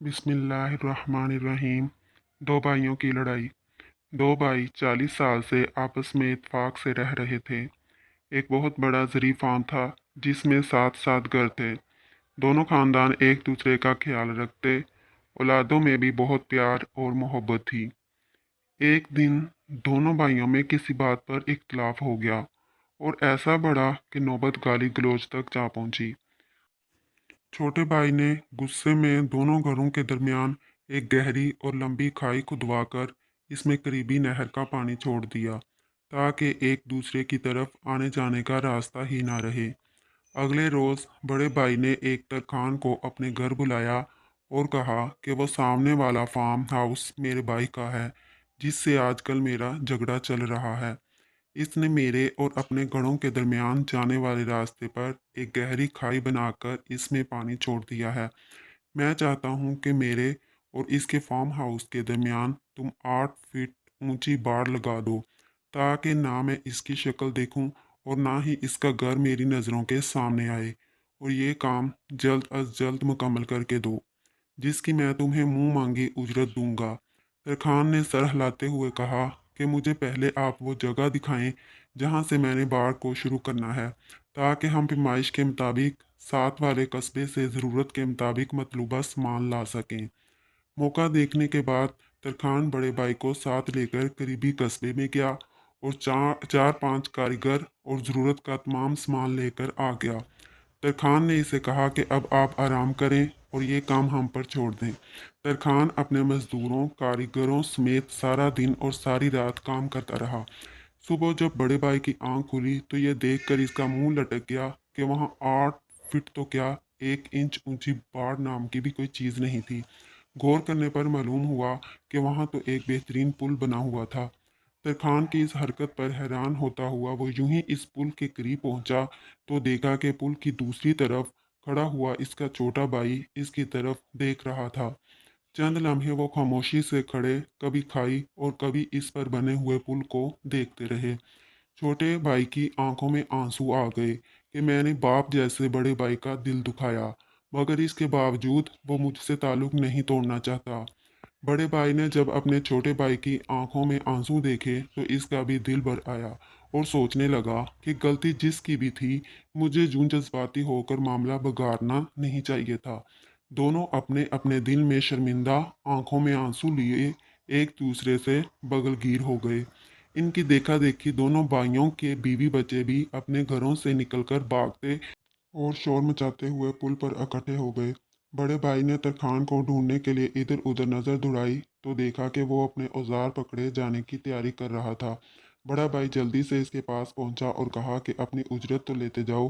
बिस्मिल्लाहिर्रहमानिर्रहीम। दो भाइयों की लड़ाई। दो भाई 40 साल से आपस में इत्तेफाक से रह रहे थे। एक बहुत बड़ा ज़री फार्म था जिसमें 7 घर थे। दोनों खानदान एक दूसरे का ख्याल रखते। औलादों में भी बहुत प्यार और मोहब्बत थी। एक दिन दोनों भाइयों में किसी बात पर इख्तलाफ हो गया और ऐसा बढ़ा कि नौबत गाली गलौज तक जा पहुंची। छोटे भाई ने गुस्से में दोनों घरों के दरमियान एक गहरी और लंबी खाई खुदवाकर इसमें करीबी नहर का पानी छोड़ दिया ताकि एक दूसरे की तरफ आने जाने का रास्ता ही ना रहे। अगले रोज बड़े भाई ने एक तरखान को अपने घर बुलाया और कहा कि वो सामने वाला फार्म हाउस मेरे भाई का है जिससे आजकल मेरा झगड़ा चल रहा है। इसने मेरे और अपने गढ़ों के दरमियान जाने वाले रास्ते पर एक गहरी खाई बनाकर इसमें पानी छोड़ दिया है। मैं चाहता हूँ कि मेरे और इसके फार्म हाउस के दरमियान तुम 8 फीट ऊंची बाड़ लगा दो ताकि ना मैं इसकी शक्ल देखूं और ना ही इसका घर मेरी नज़रों के सामने आए। और ये काम जल्द अज जल्द मुकम्मल करके दो जिसकी मैं तुम्हें मुंह मांगी उजरत दूंगा। तरखान ने सर हिलाते हुए कहा कि मुझे पहले आप वो जगह दिखाएं जहां से मैंने बाढ़ को शुरू करना है ताकि हम पैमाइश के मुताबिक साथ वाले कस्बे से ज़रूरत के मुताबिक मतलूबा सामान ला सकें। मौका देखने के बाद तरखान बड़े भाई को साथ लेकर करीबी कस्बे में गया और चार पांच कारीगर और ज़रूरत का तमाम सामान लेकर आ गया। तरखान ने इसे कहा कि अब आप आराम करें और ये काम हम पर छोड़ दें। तरखान अपने मजदूरों कारीगरों समेत सारा दिन और सारी रात काम करता रहा। सुबह जब बड़े भाई की आंख खुली तो यह देखकर इसका मुंह लटक गया कि वहाँ 8 फीट तो क्या 1 इंच ऊंची बाढ़ नाम की भी कोई चीज़ नहीं थी। गौर करने पर मालूम हुआ कि वहाँ तो एक बेहतरीन पुल बना हुआ था। तरखान की इस हरकत पर हैरान होता हुआ वो यूं ही इस पुल के करीब पहुंचा तो देखा कि पुल की दूसरी तरफ खड़ा हुआ इसका छोटा भाई इसकी तरफ देख रहा था। चंद लम्हे वो खामोशी से खड़े कभी खाई और कभी इस पर बने हुए पुल को देखते रहे। छोटे भाई की आंखों में आंसू आ गए कि मैंने बाप जैसे बड़े भाई का दिल दुखाया, मगर इसके बावजूद वो मुझसे ताल्लुक नहीं तोड़ना चाहता। बड़े भाई ने जब अपने छोटे भाई की आंखों में आंसू देखे तो इसका भी दिल भर आया और सोचने लगा कि गलती जिसकी भी थी मुझे यूं जज्बाती होकर मामला बिगाड़ना नहीं चाहिए था। दोनों अपने अपने दिल में शर्मिंदा आंखों में आंसू लिए एक दूसरे से बगलगीर हो गए। इनकी देखा देखी दोनों भाइयों के बीवी बच्चे भी अपने घरों से निकलकर भागते और शोर मचाते हुए पुल पर इकट्ठे हो गए। बड़े भाई ने तरखान को ढूंढने के लिए इधर उधर नजर दौड़ाई तो देखा कि वो अपने औजार पकड़े जाने की तैयारी कर रहा था। बड़ा भाई जल्दी से इसके पास पहुंचा और कहा कि अपनी उजरत तो लेते जाओ।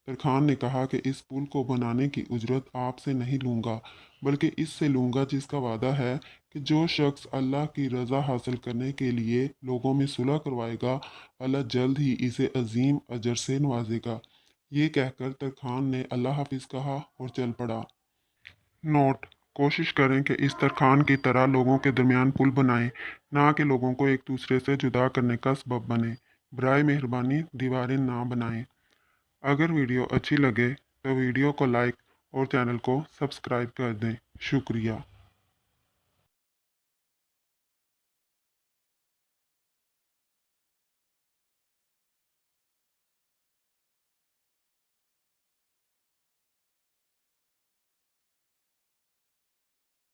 तरखान ने कहा कि इस पुल को बनाने की उजरत आपसे नहीं लूंगा बल्कि इससे लूंगा जिसका वादा है कि जो शख्स अल्लाह की रज़ा हासिल करने के लिए लोगों में सुलह करवाएगा अल्लाह जल्द ही इसे अजीम अजर से नवाजेगा। ये कहकर तरखान ने अल्लाह हाफिज कहा और चल पड़ा। नोट: कोशिश करें कि इस तरखान की तरह लोगों के दरमियान पुल बनाएं, ना कि लोगों को एक दूसरे से जुदा करने का सबब बने। बराए मेहरबानी दीवारें ना बनाएं। अगर वीडियो अच्छी लगे तो वीडियो को लाइक और चैनल को सब्सक्राइब कर दें। शुक्रिया।